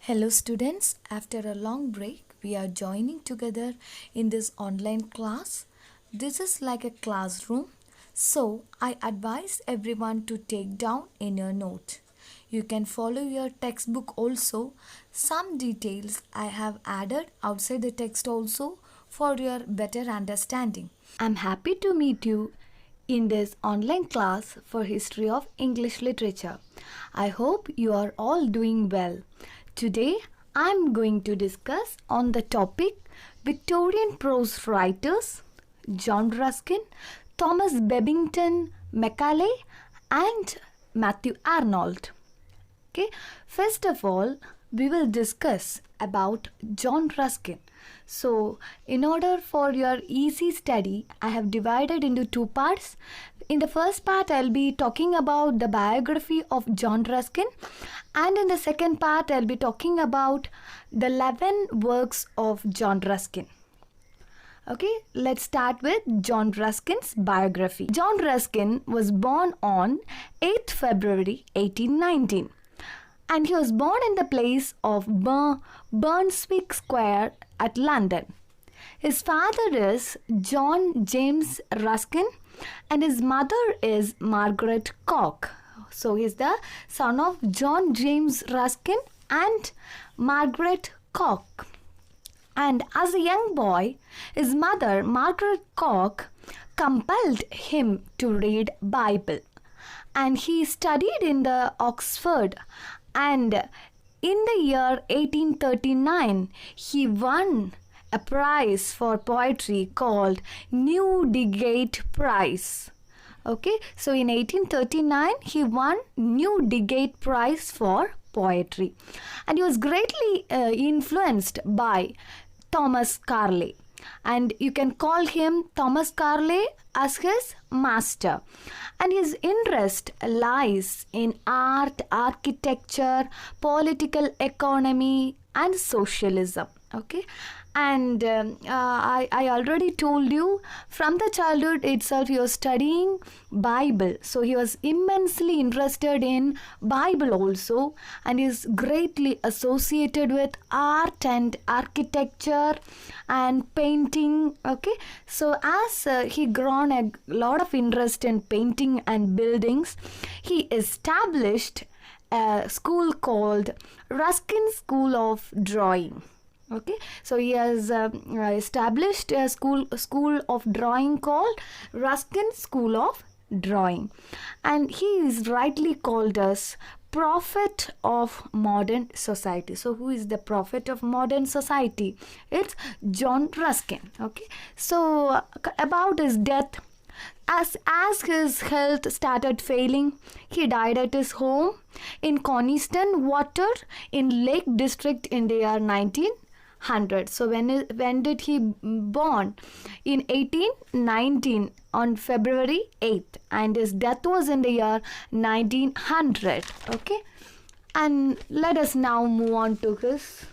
Hello, students. After a long break, we are joining together in this online class. This is like a classroom, so I advise everyone to take down in your note. You can follow your textbook also. Some details I have added outside the text also for your better understanding. I'm happy to meet you in this online class for History of English Literature. I hope you are all doing well. Today I'm going to discuss on the topic Victorian prose writers John Ruskin, Thomas Babington Macaulay and Matthew Arnold. Okay, first of all we will discuss about John Ruskin. So in order for your easy study, I have divided into two parts. In the first part, I'll be talking about the biography of John Ruskin, and in the second part, I'll be talking about the 11 works of John Ruskin. Okay, let's start with John Ruskin's biography. John Ruskin was born on 8th February 1819. And he was born in the place of Brunswick Square at London. His father is John James Ruskin and his mother is Margaret Cock. So he is the son of John James Ruskin and Margaret Cock. And as a young boy, his mother, Margaret Cock, compelled him to read Bible. And he studied in the Oxford, and in the year 1839 he won a prize for poetry called Newdigate Prize. Okay, so in 1839 he won Newdigate Prize for poetry, and he was greatly influenced by Thomas Carlyle, and you can call him Thomas Carlyle as his master. And his interest lies in art, architecture, political economy and socialism. Okay, and I already told you from the childhood itself he was studying Bible, so he was immensely interested in Bible also, and is greatly associated with art and architecture and painting. Okay, so as he grown a lot of interest in painting and buildings, he established a school called Ruskin School of Drawing. Okay, so he has established a school of drawing called Ruskin School of Drawing, and he is rightly called as prophet of modern society. So who is the prophet of modern society? It's John Ruskin. Okay, so about his death, as his health started failing, he died at his home in Coniston Water in Lake District in the year 1900. So when did he born? In 1819 on February 8th, and his death was in the year 1900. Okay, and let us now move on to his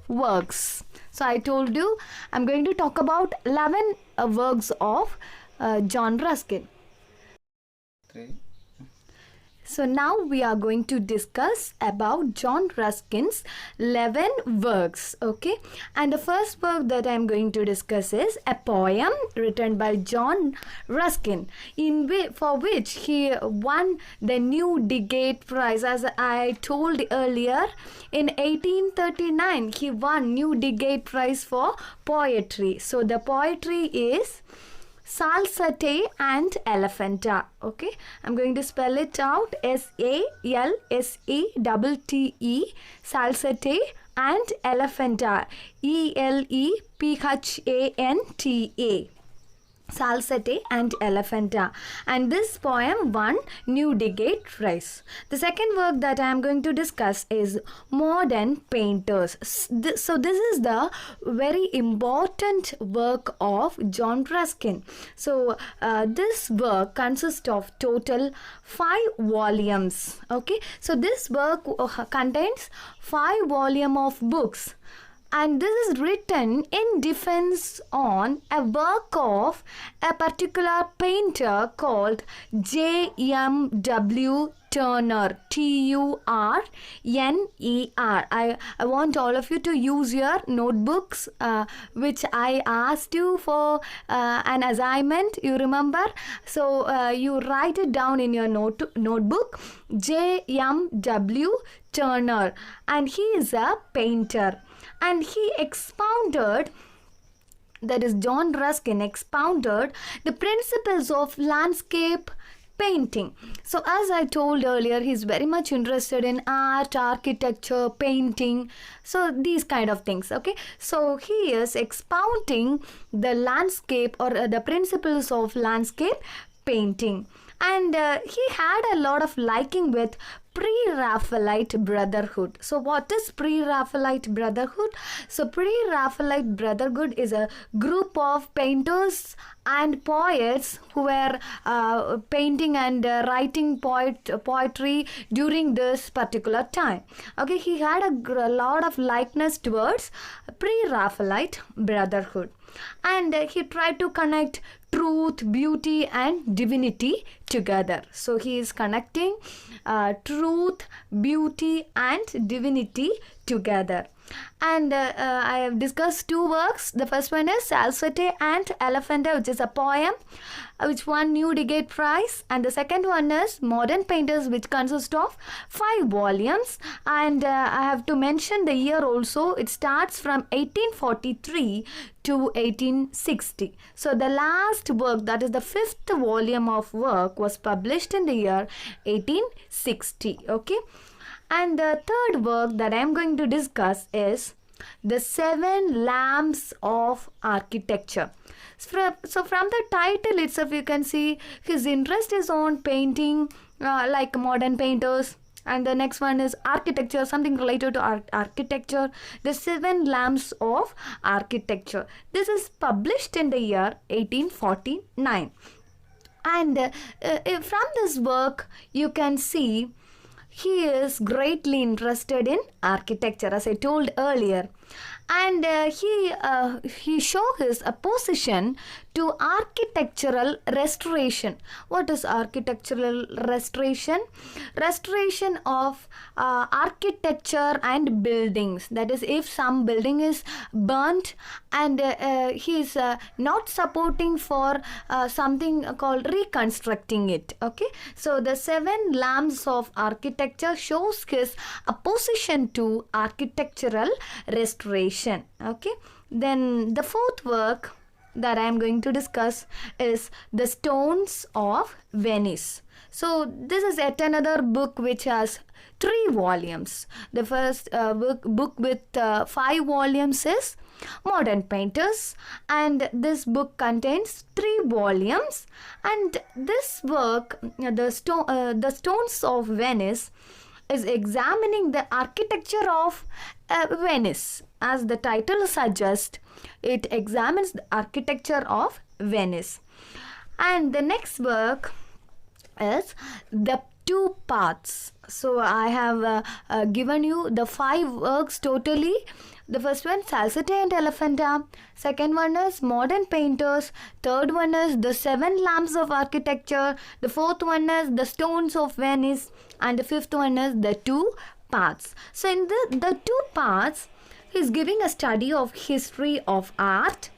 works. So I told you I'm going to talk about 11 works of John Ruskin. So now we are going to discuss about John Ruskin's 11 works. Okay, and the first work that I am going to discuss is a poem written by John Ruskin, for which he won the Newdigate Prize. As I told earlier, in 1839 he won Newdigate Prize for poetry. So the poetry is Salsette and Elephanta. Okay, I'm going to spell it out: SALSATTE, Salsette and Elephanta, ELEPHANTA, Salsette and Elephanta, and this poem won Newdigate Prize. The second work that I am going to discuss is Modern Painters. So this is the very important work of John Ruskin. So this work consists of total 5 volumes. Okay, so this work contains 5 volumes of books, and this is written in defense on a work of a particular painter called J.M.W. Turner, Turner. I want all of you to use your notebooks, which I asked you for an assignment, you remember? So you write it down in your notebook. J.M.W. Turner, and he is a painter, and he expounded, that is John Ruskin expounded the principles of landscape painting. So as I told earlier, he's very much interested in art, architecture, painting, so these kind of things. Okay, so he is expounding the landscape or the principles of landscape painting, and he had a lot of liking with Pre-Raphaelite Brotherhood. So what is Pre-Raphaelite Brotherhood? So Pre-Raphaelite Brotherhood is a group of painters and poets who were painting and writing poetry during this particular time. Okay, he had a lot of likeness towards Pre-Raphaelite Brotherhood, and he tried to connect truth, beauty, and divinity together. So he is connecting truth, beauty, and divinity together. And I have discussed two works. The first one is Salsette and Elephanta, which is a poem which won Newdigate Prize, and the second one is Modern Painters, which consists of 5 volumes. And I have to mention the year also. It starts from 1843 to 1860. So the last work, that is the 5th volume of work, was published in the year 1860. Okay. And the third work that I am going to discuss is The 7 Lamps of Architecture. So from the title itself, you can see his interest is on painting, like modern painters. And the next one is architecture, something related to architecture. The 7 Lamps of Architecture. This is published in the year 1849. And from this work, you can see he is greatly interested in architecture, as I told earlier. And he shows his opposition to architectural restoration. What is architectural restoration? Restoration of architecture and buildings. That is, if some building is burnt and he is not supporting for something called reconstructing it. Okay, so the 7 Lamps of Architecture shows his opposition to architectural restoration. Okay, then the fourth work that I am going to discuss is The Stones of Venice. So this is yet another book which has 3 volumes. The first book with 5 volumes is Modern Painters, and this book contains 3 volumes. And this work, The Stones of Venice, is examining the architecture of Venice. As the title suggests, it examines the architecture of Venice. And the next work is The 2 Paths. So I have given you the 5 works totally. The first one, Salsette and Elephanta. Second one is Modern Painters. Third one is The 7 Lamps of Architecture. The fourth one is The Stones of Venice. And the fifth one is The 2 Paths. So in the 2 Paths, he is giving a study of history of art,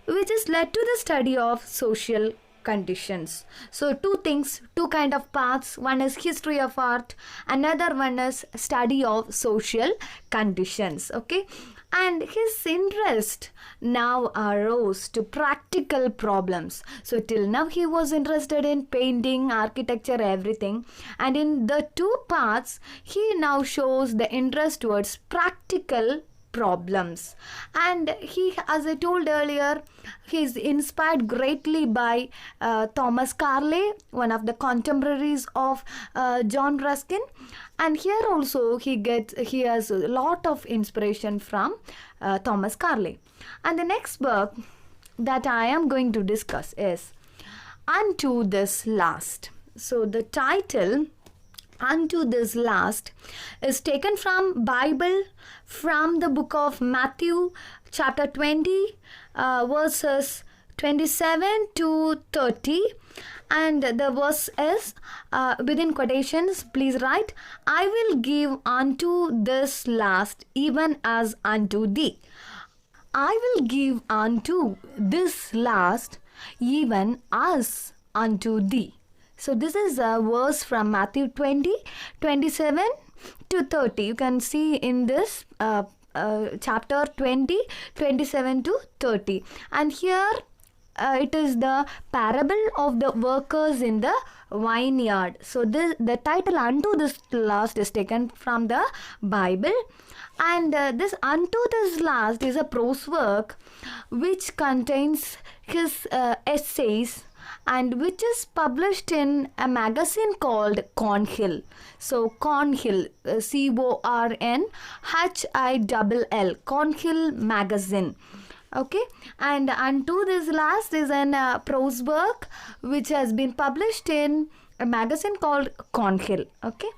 which is led to the study of social conditions. So 2 things, 2 kind of paths. One is history of art, another one is study of social conditions. Okay, and his interest now arose to practical problems. So till now he was interested in painting, architecture, everything, and in the 2 paths he now shows the interest towards practical problems. And he, as I told earlier, he is inspired greatly by Thomas Carlyle, one of the contemporaries of John Ruskin. And here also he has a lot of inspiration from Thomas Carlyle. And the next book that I am going to discuss is Unto This Last. So the title Unto This Last is taken from Bible, from the book of Matthew chapter 20 verses 27 to 30, And the verse is within quotations, please write, I will give unto this last, even as unto thee. I will give unto this last, even as unto thee. So this is a verse from Matthew 20:27 to 30. You can see in this chapter 20:27 to 30. And here it is the parable of the workers in the vineyard. So the title unto this last is taken from the Bible. And this unto this last is a prose work which contains his essays and which is published in a magazine called Cornhill. So Cornhill, Cornhill, Cornhill magazine. Okay, and unto this last is an prose work which has been published in a magazine called Cornhill. Okay,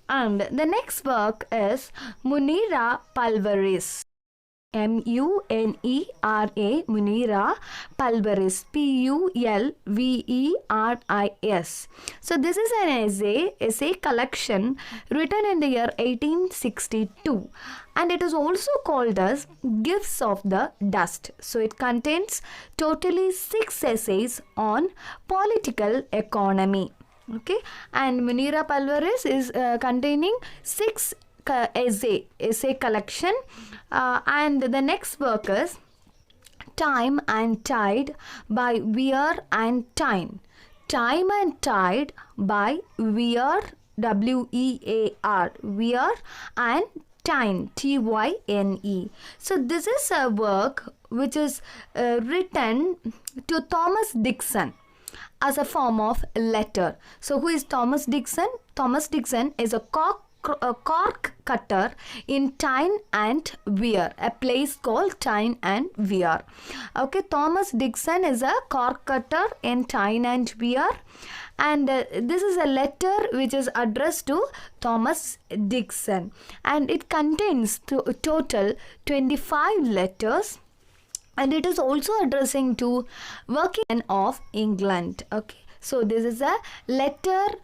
and the next work is Munira Pulveris. Munera, Munira Pulveris, Pulveris. So this is an essay collection written in the year 1862, and it is also called as Gifts of the Dust. So it contains totally 6 essays on political economy. Okay, and Munira Pulveris is containing 6 essay collection, and the next work is Time and Tide by Weir and Tyne. Time and Tide by Weir, Wear, Weir and Tyne, Tyne. So this is a work which is written to Thomas Dixon as a form of letter. So who is Thomas Dixon? Thomas Dixon is a cork cutter in Tyne and Wear, a place called Tyne and Wear. Okay, Thomas Dixon is a cork cutter in Tyne and Wear, and this is a letter which is addressed to Thomas Dixon, and it contains total 25 letters, and it is also addressing to working men of England. Okay, so this is a letter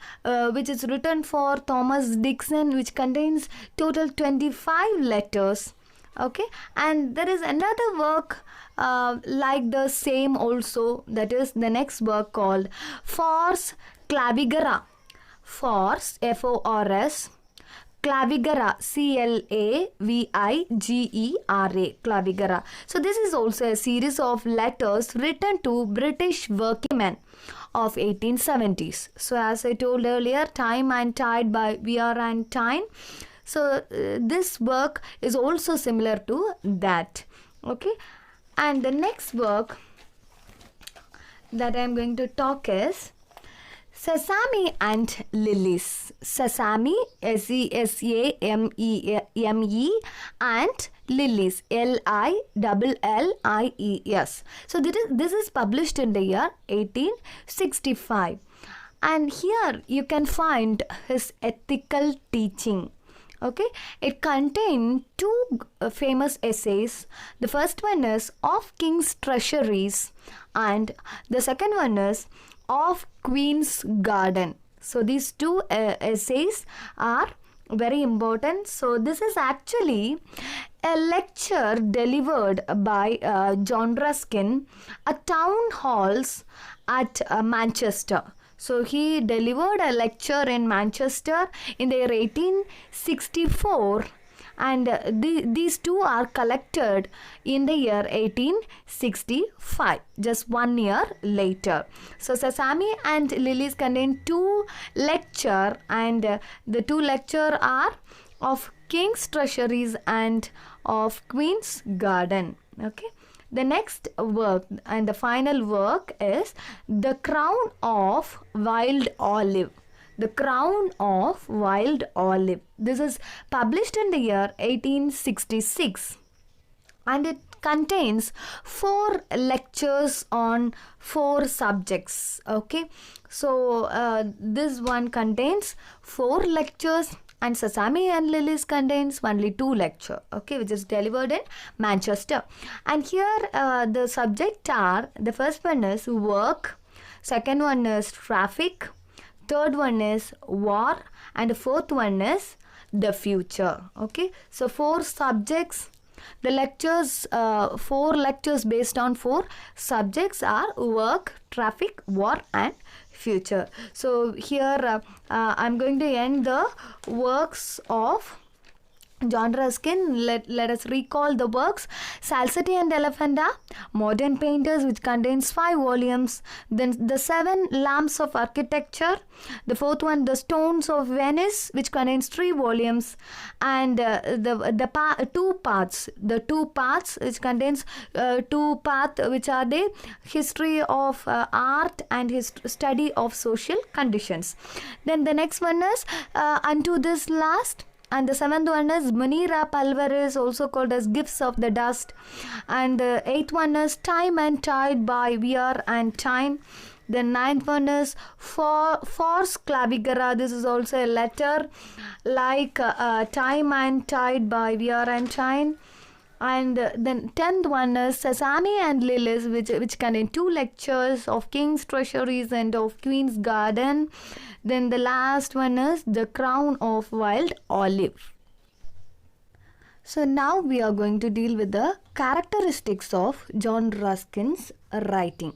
which is written for Thomas Dixon, which contains total 25 letters. Okay, and there is another work like the same also, that is the next work called Fors Clavigera. Fors, Fors Clavigera, Clavigera, Clavigera. So this is also a series of letters written to British workingmen of 1870s. So as I told earlier, Time and Tide by Weir and Tyne. So this work is also similar to that. Okay, and the next work that I am going to talk is Sesame and Lilies. Sesame, Sesame, and Lilies, Lillies. So this is published in the year 1865. And here you can find his ethical teaching. Okay, it contains 2 famous essays. The first one is Of King's Treasuries, and the second one is Of Queen's Garden. So these 2 essays are very important. So this is actually a lecture delivered by John Ruskin at town halls at Manchester. So he delivered a lecture in Manchester in the year 1864, and these 2 are collected in the year 1865, just 1 year later. So Sesame and Lilies contain 2 lecture, and the 2 lecture are Of King's Treasuries and Of Queen's Garden. Okay, the next work and the final work is The Crown of Wild Olive. The Crown of Wild Olive. This is published in the year 1866, and it contains 4 lectures on 4 subjects. Okay, so this one contains 4 lectures, and Sesame and Lilies contains only 2 lecture. Okay, which is delivered in Manchester. And here the subject are, the first one is work, second one is traffic, third one is war, and the fourth one is the future. Okay, so 4 subjects. The lectures, 4 lectures based on 4 subjects are work, traffic, war, and future. So here I'm going to end the works of John Ruskin. Let us recall the works: Salsette and Elephanta, Modern Painters, which contains 5 volumes. Then the 7 Lamps of Architecture. The fourth one, The Stones of Venice, which contains 3 volumes. And the 2 parts. The 2 parts, which contains 2 parts, which are the history of art and his study of social conditions. Then the next one is Unto This Last. And the 7th one is Munira Palvaris, also called as Gifts of the Dust. And the 8th one is Time and Tide by Weir and Tyne. The 9th one is Force Clavigera. This is also a letter like Time and Tide by Weir and Tyne. And then 10th one is Sesame and Lilies, which contain 2 lectures of King's Treasuries and of Queen's Garden. Then the last one is The Crown of Wild Olive. So now we are going to deal with the characteristics of John Ruskin's writing.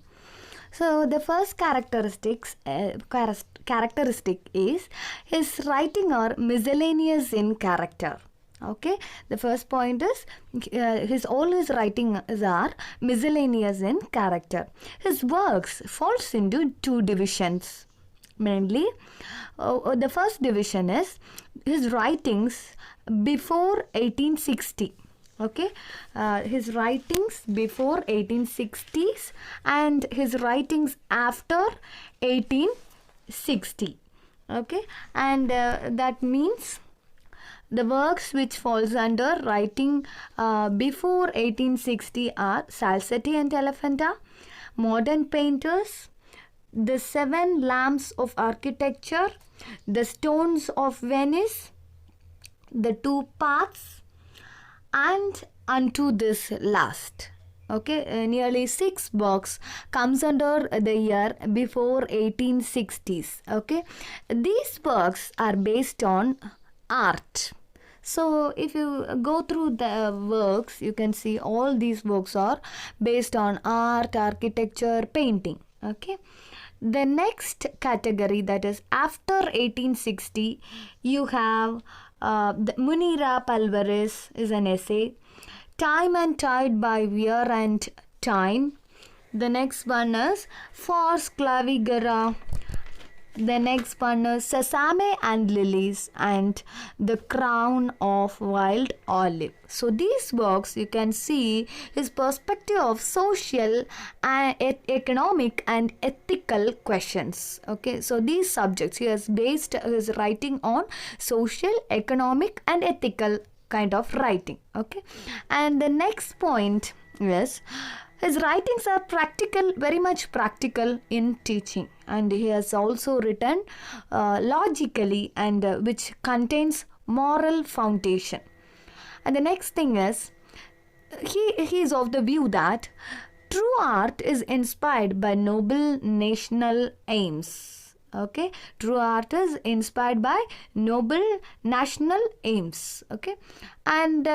So the first characteristic is his writing are miscellaneous in character. Okay, the first point is all his writings are miscellaneous in character. His works falls into 2 divisions. Mainly, the first division is his writings before 1860. Okay, his writings before 1860s and his writings after 1860. Okay, and that means the works which falls under writing before 1860 are Salsette and Elephanta, Modern Painters, The 7 Lamps of Architecture, The Stones of Venice, The 2 Paths, and Unto This Last. Okay, nearly 6 books comes under the year before 1860s. Okay, these books are based on art. So if you go through the works, you can see all these works are based on art, architecture, painting. Okay, the next category, that is after 1860, you have the Munira Palvaris is an essay, Time and Tide by Weir and Tyne. The next one is Force Clavigera. The next one is Sesame and Lilies and The Crown of Wild Olive. So these books, you can see his perspective of social and economic and ethical questions. Okay, so these subjects, he has based his writing on social, economic and ethical kind of writing. Okay, and the next point is his writings are practical, very much practical in teaching, and he has also written logically and which contains moral foundation. And the next thing is he is of the view that true art is inspired by noble national aims. Okay, true art is inspired by noble national aims. Okay, and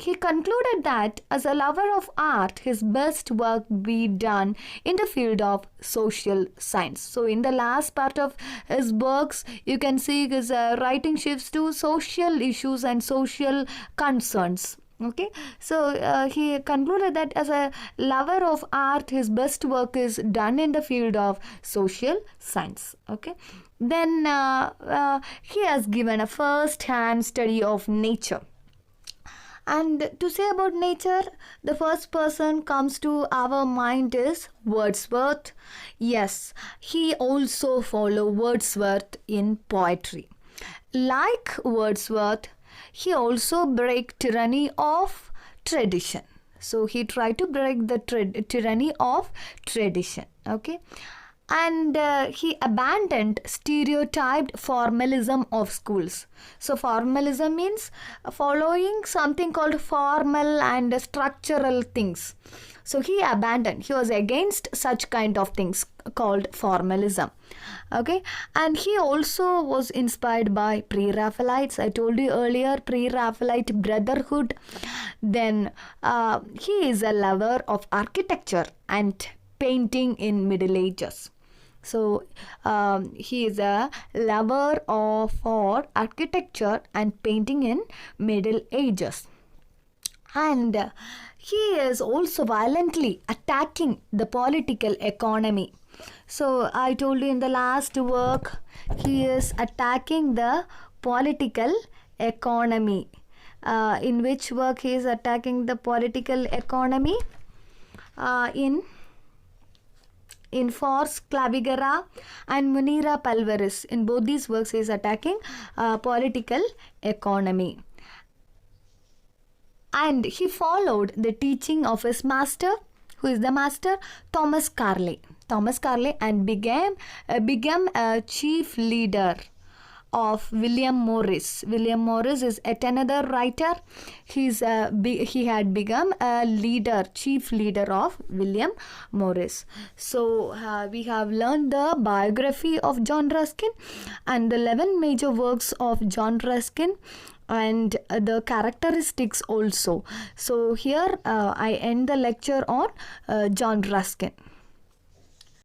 he concluded that as a lover of art, his best work be done in the field of social science. So in the last part of his works, you can see his writing shifts to social issues and social concerns. Okay, so he concluded that as a lover of art, his best work is done in the field of social science. Okay, then he has given a first-hand study of nature. And to say about nature, the first person comes to our mind is Wordsworth. Yes, he also followed Wordsworth in poetry. Like Wordsworth, he also break tyranny of tradition. So he tried to break the tyranny of tradition. Okay, and he abandoned stereotyped formalism of schools. So formalism means following something called formal and structural things. So he abandoned, he was against such kind of things called formalism. Okay, and he also was inspired by pre-Raphaelites. I told you earlier, pre-Raphaelite brotherhood. Then he is a lover of architecture and painting in Middle Ages. So he is a lover of for architecture and painting in Middle Ages. And he is also violently attacking the political economy. So I told you in the last work, he is attacking the political economy. In which work he is attacking the political economy? In Fors Clavigera and Munira Pulveris. In both these works, he is attacking political economy. And he followed the teaching of his master. Who is the master? Thomas Carlyle. Thomas Carlyle, and became a chief leader of William Morris. William Morris is yet another writer. He had become a leader, chief leader of William Morris. So we have learned the biography of John Ruskin and the 11 major works of John Ruskin and the characteristics also. So here I end the lecture on John Ruskin.